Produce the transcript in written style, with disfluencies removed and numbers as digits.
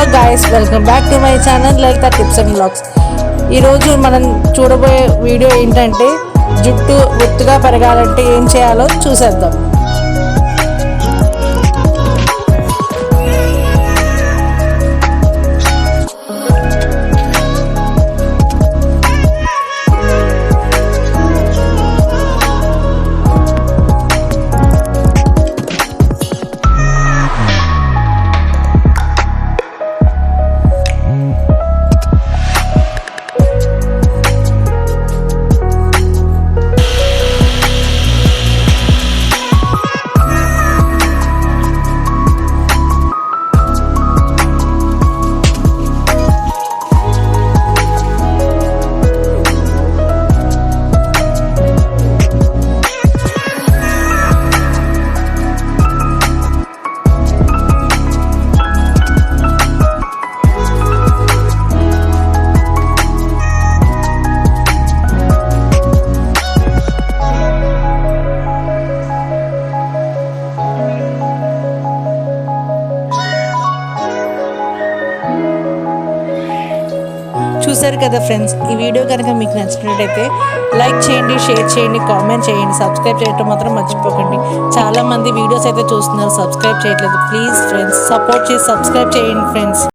Hello guys, welcome back to my channel Lalitha tips and blogs. ఈరోజు మనం చూడబోయే video ఏంటంటే జుట్టు ఒత్తుగా పెరగాలంటే ఏం చేయాలో చూసేద్దాం. చూసారు కదా ఫ్రెండ్స్, ఈ వీడియో కనుక మీకు నచ్చినట్టయితే లైక్ చేయండి, షేర్ చేయండి, కామెంట్ చేయండి, సబ్స్క్రైబ్ చేయడం మాత్రం మర్చిపోకండి. చాలామంది వీడియోస్ అయితే చూస్తున్నారు, సబ్స్క్రైబ్ చేయట్లేదు. ప్లీజ్ ఫ్రెండ్స్, సపోర్ట్ చేసి సబ్స్క్రైబ్ చేయండి ఫ్రెండ్స్.